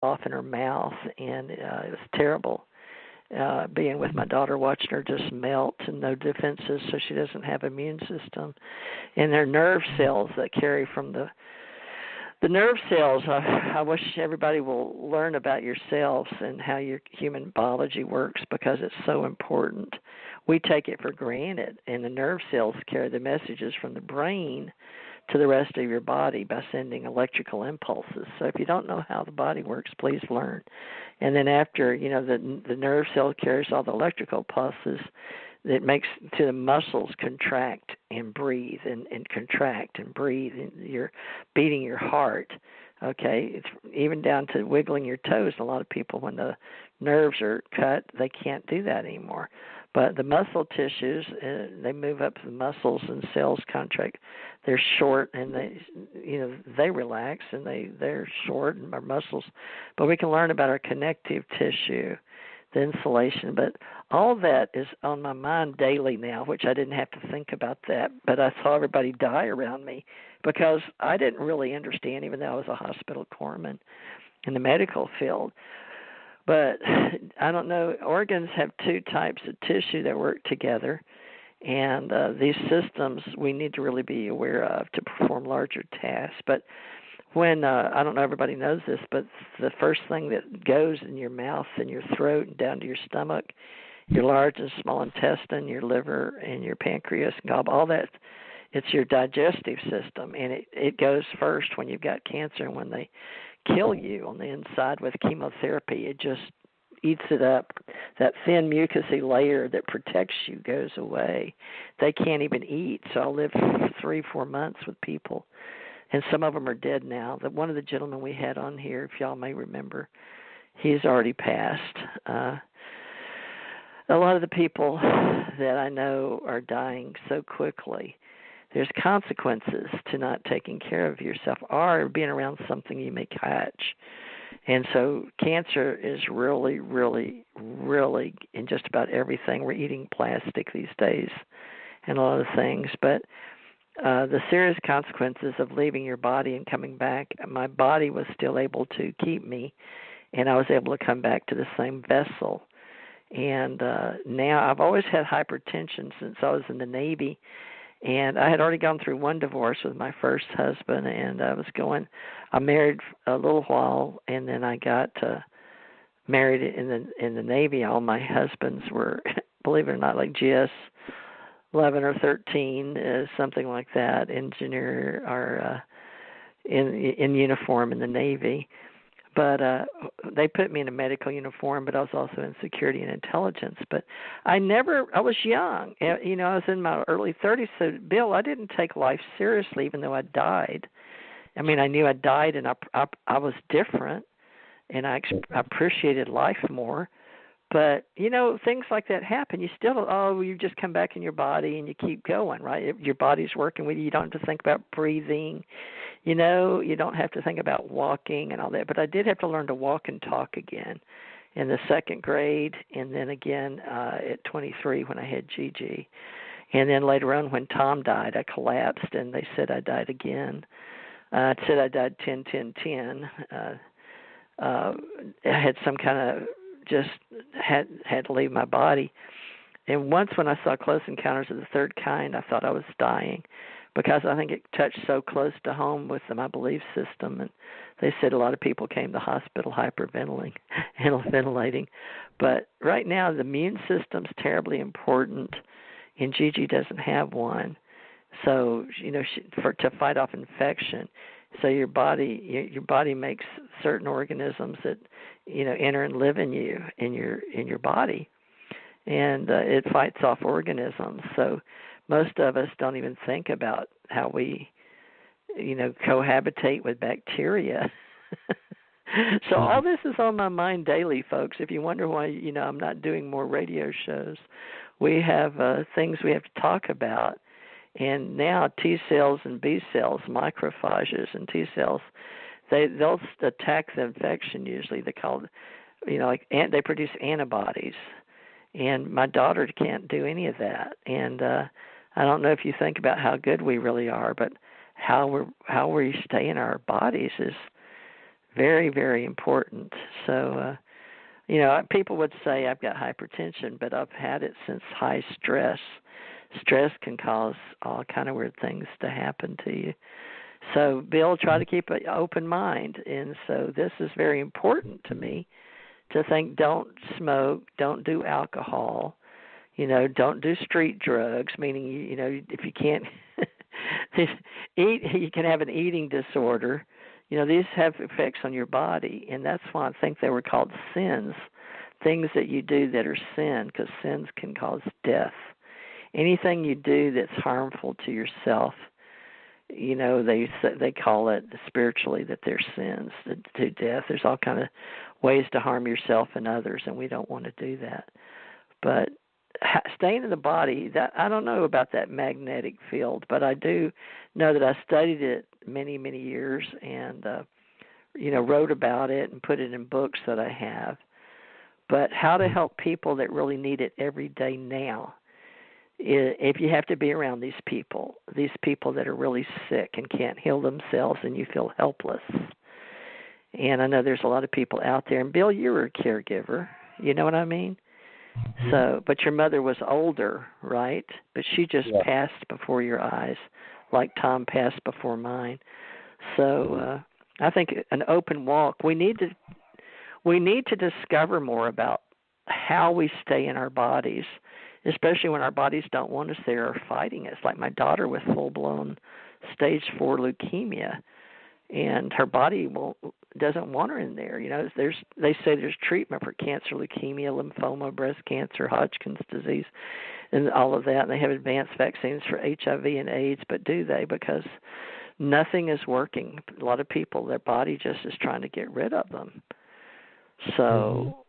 off in her mouth, and it was terrible. Being with my daughter, watching her just melt and no defenses, so she doesn't have immune system. And their nerve cells that carry from the nerve cells, I wish everybody will learn about yourselves and how your human biology works, because it's so important. We take it for granted, and the nerve cells carry the messages from the brain to the rest of your body by sending electrical impulses. So if you don't know how the body works, please learn. And then after, the nerve cell carries all the electrical pulses, it makes to the muscles contract and breathe and contract and breathe. And you're beating your heart, okay? It's even down to wiggling your toes. A lot of people, when the nerves are cut, they can't do that anymore. But the muscle tissues, they move up the muscles and cells contract. They're short and they relax and they're short and our muscles. But we can learn about our connective tissue, the insulation. But all that is on my mind daily now, which I didn't have to think about that. But I saw everybody die around me because I didn't really understand, even though I was a hospital corpsman in the medical field. But I don't know, organs have two types of tissue that work together, and these systems we need to really be aware of to perform larger tasks. But when, I don't know, everybody knows this, but the first thing that goes in your mouth and your throat and down to your stomach, your large and small intestine, your liver and your pancreas, all that, it's your digestive system, and it goes first when you've got cancer, and when they kill you on the inside with chemotherapy, it just eats it up. That thin mucousy layer that protects you goes away. They can't even eat. So I lived 3-4 months with people, and some of them are dead now. One of the gentlemen we had on here, if y'all may remember, he's already passed. A lot of the people that I know are dying so quickly. There's consequences to not taking care of yourself or being around something you may catch. And so cancer is really, really, really in just about everything. We're eating plastic these days and a lot of things. But the serious consequences of leaving your body and coming back, my body was still able to keep me, and I was able to come back to the same vessel. And now I've always had hypertension since I was in the Navy. And I had already gone through one divorce with my first husband, and I married a little while, and then I got married in the Navy. All my husbands were, believe it or not, like GS 11 or 13, something like that, engineer or in uniform in the Navy. But they put me in a medical uniform, but I was also in security and intelligence. But I was young. I was in my early 30s. So, Bill, I didn't take life seriously, even though I died. I mean, I knew I died, and I was different, and I appreciated life more. But, things like that happen. You still, you just come back in your body and you keep going, right? Your body's working with you. You don't have to think about breathing. You don't have to think about walking and all that. But I did have to learn to walk and talk again in the second grade, and then again at 23 when I had Gigi. And then later on when Tom died, I collapsed, and they said I died again. It said I died 10-10-10. I had some kind of just had to leave my body. And once when I saw Close Encounters of the Third Kind, I thought I was dying, because I think it touched so close to home with my belief system. And they said a lot of people came to the hospital hyperventilating and ventilating. But right now, the immune system's terribly important, and Gigi doesn't have one. So, to fight off infection. So your body makes certain organisms that, enter and live in you, in your body. And it fights off organisms. So most of us don't even think about how we, cohabitate with bacteria. So all this is on my mind daily, folks. If you wonder why, I'm not doing more radio shows, we have things we have to talk about. And now T cells and B cells, macrophages and T cells, they'll attack the infection usually. They're called, they produce antibodies. And my daughter can't do any of that. And I don't know if you think about how good we really are, but how we stay in our bodies is Very, very important. So, people would say I've got hypertension, but I've had it since high stress. Stress can cause all kind of weird things to happen to you. So, Bill, try to keep an open mind. And so this is very important to me to think don't smoke, don't do alcohol, don't do street drugs, meaning, if you can't eat, you can have an eating disorder. These have effects on your body, and that's why I think they were called sins, things that you do that are sin, because sins can cause death. Anything you do that's harmful to yourself, they call it spiritually that they're sins to death. There's all kind of ways to harm yourself and others, and we don't want to do that. But staying in the body, that I don't know about that magnetic field, but I do know that I studied it many, many years and, wrote about it and put it in books that I have. But how to help people that really need it every day now, if you have to be around these people that are really sick and can't heal themselves and you feel helpless. And I know there's a lot of people out there. And, Bill, you were a caregiver. You know what I mean? So, but your mother was older, right? But she just passed before your eyes, like Tom passed before mine. So I think an open walk. We need to discover more about how we stay in our bodies, especially when our bodies don't want us there or fighting us. Like my daughter with full-blown stage 4 leukemia, and her body doesn't want her in there. They say there's treatment for cancer, leukemia, lymphoma, breast cancer, Hodgkin's disease, and all of that. And they have advanced vaccines for HIV and AIDS, but do they? Because nothing is working. A lot of people, their body just is trying to get rid of them. So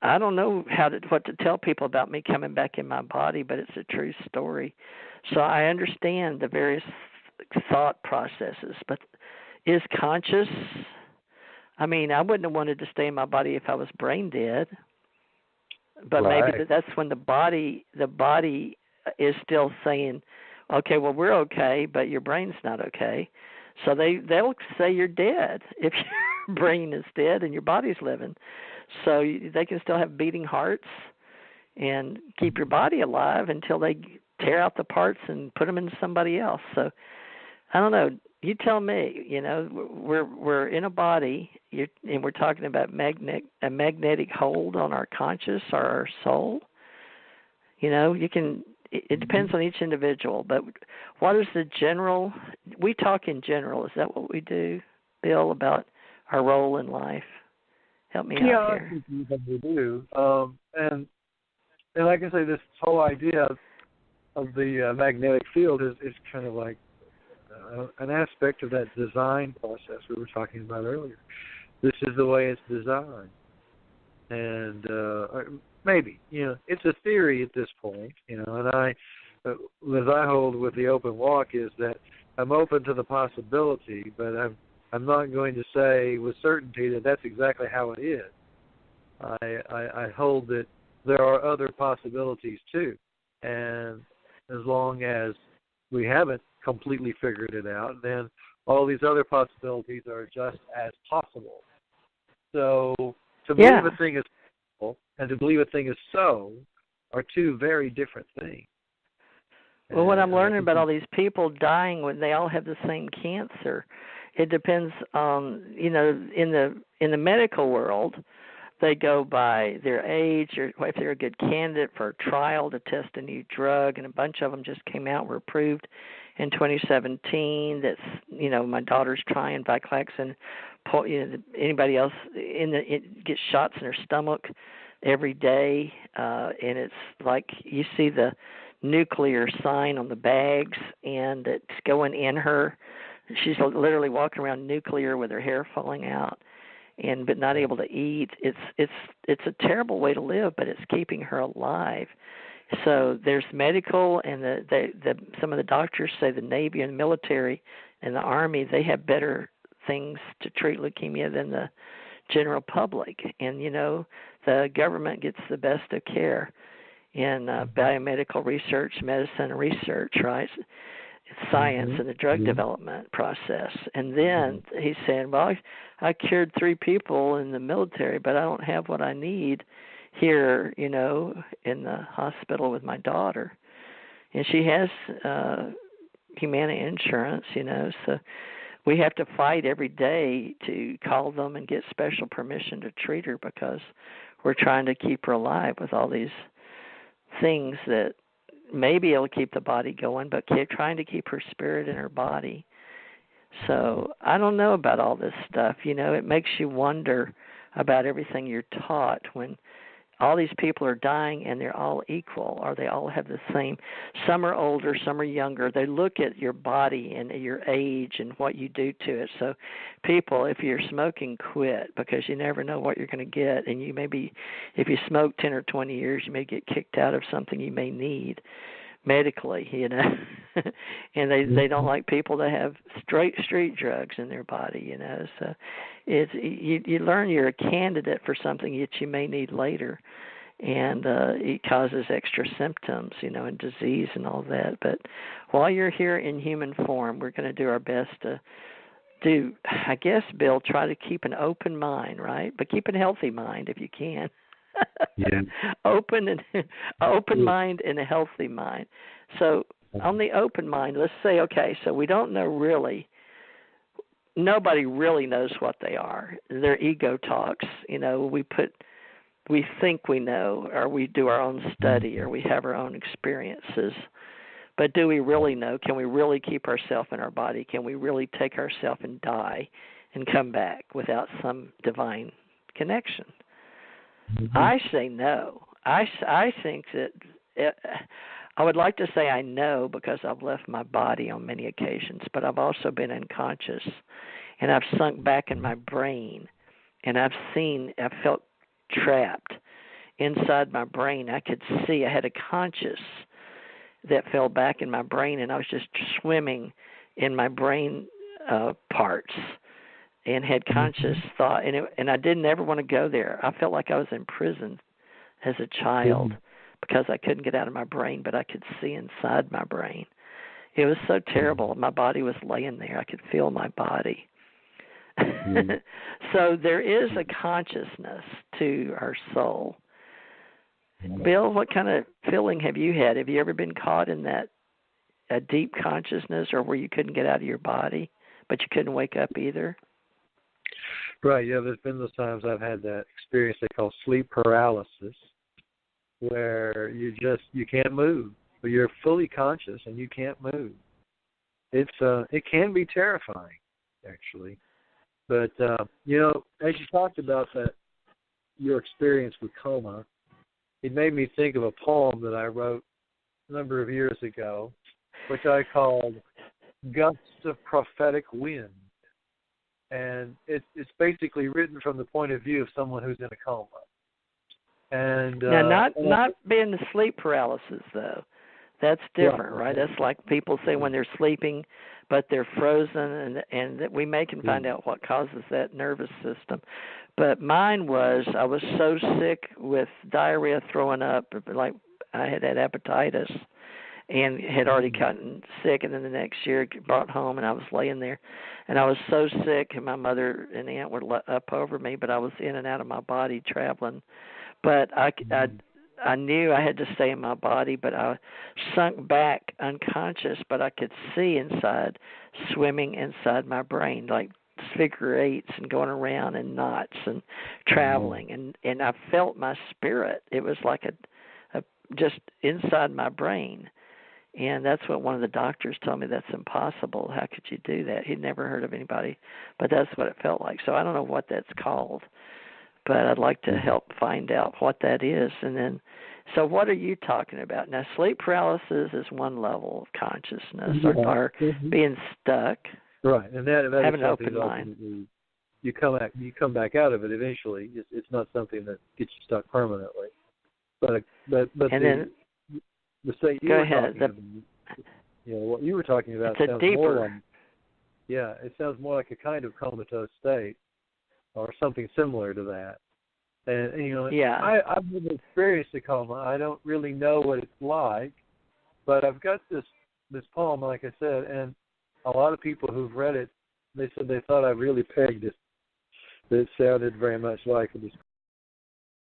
I don't know what to tell people about me coming back in my body, but it's a true story. So I understand the various thought processes, but is conscious? I mean, I wouldn't have wanted to stay in my body if I was brain dead. But maybe that's when the body is still saying, okay, well, we're okay, but your brain's not okay. So they'll say you're dead if your brain is dead and your body's living. So they can still have beating hearts and keep your body alive until they tear out the parts and put them into somebody else. So I don't know. You tell me. We're in a body, and we're talking about a magnetic hold on our conscious or our soul. It depends on each individual. But what is the general? We talk in general. Is that what we do, Bill, about our role in life? Help me out here. Yeah, we do. And like I say, this whole idea of the magnetic field is kind of like an aspect of that design process we were talking about earlier. This is the way it's designed. And maybe, it's a theory at this point, and as I hold with the open walk is that I'm open to the possibility, but I'm not going to say with certainty that that's exactly how it is. I hold that there are other possibilities too, and as long as we haven't completely figured it out, then all these other possibilities are just as possible. So to believe a thing is possible and to believe a thing is so are two very different things. Well, what I'm learning about all these people dying when they all have the same cancer, it depends on, in the medical world, they go by their age or if they're a good candidate for a trial to test a new drug, and a bunch of them just came out, were approved in 2017. That's, my daughter's trying Viclax, and anybody else it gets shots in her stomach every day, and it's like you see the nuclear sign on the bags, and it's going in her. She's literally walking around nuclear with her hair falling out, but not able to eat. It's a terrible way to live, but it's keeping her alive. So there's medical, and some of the doctors say the Navy and the military and the Army, they have better things to treat leukemia than the general public. And, the government gets the best of care in biomedical research, medicine research, right? science and the drug development process. And then he's saying, well, I cured 3 people in the military, but I don't have what I need here, in the hospital with my daughter. And she has Humana insurance, so we have to fight every day to call them and get special permission to treat her because we're trying to keep her alive with all these things that maybe it'll keep the body going, but trying to keep her spirit in her body. So I don't know about all this stuff. It makes you wonder about everything you're taught when all these people are dying and they're all equal, or they all have the same. Some are older, some are younger. They look at your body and your age and what you do to it. So people, if you're smoking, quit, because you never know what you're going to get. And you maybe, if you smoke 10 or 20 years, you may get kicked out of something you may need medically, and they don't like people that have street drugs in their body, so it's you learn you're a candidate for something that you may need later, and it causes extra symptoms, and disease and all that. But while you're here in human form, we're going to do our best to do, I guess, Bill, try to keep an open mind, right? But keep a healthy mind if you can. Yeah. Open mind and a healthy mind. So on the open mind, let's say, okay, so we don't know really, nobody really knows what they are. They're ego talks. We think we know, or we do our own study, or we have our own experiences. But do we really know? Can we really keep ourselves in our body? Can we really take ourselves and die and come back without some divine connection? I say no. I think that I would like to say I know because I've left my body on many occasions, but I've also been unconscious, and I've sunk back in my brain, and I've felt trapped inside my brain. I could see I had a conscious that fell back in my brain, and I was just swimming in my brain parts. And had conscious thought, and I didn't ever want to go there. I felt like I was in prison as a child because I couldn't get out of my brain, but I could see inside my brain. It was so terrible. My body was laying there. I could feel my body. So there is a consciousness to our soul. Bill, what kind of feeling have you had? Have you ever been caught in that a deep consciousness, or where you couldn't get out of your body, but you couldn't wake up either? Right, yeah, there's been those times I've had that experience they call sleep paralysis, where you can't move, but you're fully conscious and you can't move. It can be terrifying, actually. But as you talked about your experience with coma, it made me think of a poem that I wrote a number of years ago, which I called "Gusts of Prophetic Wind." And it's basically written from the point of view of someone who's in a coma. And now, not being the sleep paralysis though. That's different, right? That's like people say when they're sleeping, but they're frozen, and that we can find out what causes that nervous system. But mine was, I was so sick with diarrhea, throwing up, like I had hepatitis, and had already gotten sick, and then the next year brought home, and I was laying there, and I was so sick, and my mother and aunt were up over me, but I was in and out of my body traveling. But I knew I had to stay in my body, but I sunk back unconscious, but I could see inside, swimming inside my brain, like figure eights and going around in knots and traveling, and I felt my spirit. It was like a just inside my brain. And that's what one of the doctors told me, that's impossible. How could you do that? He'd never heard of anybody, but that's what it felt like. So I don't know what that's called, but I'd like to help find out what that is. And then, so what are you talking about? Now, sleep paralysis is one level of consciousness, or being stuck. Right, and that having is an open mind. You come back out of it eventually. It's not something that gets you stuck permanently. But then. The state you Go were ahead. talking about, what you were talking about sounds more like, it sounds more like a kind of comatose state, or something similar to that. And I've never experienced a coma. I don't really know what it's like, but I've got this this poem, like I said, and a lot of people who've read it, they said they thought I really pegged it. That it sounded very much like it.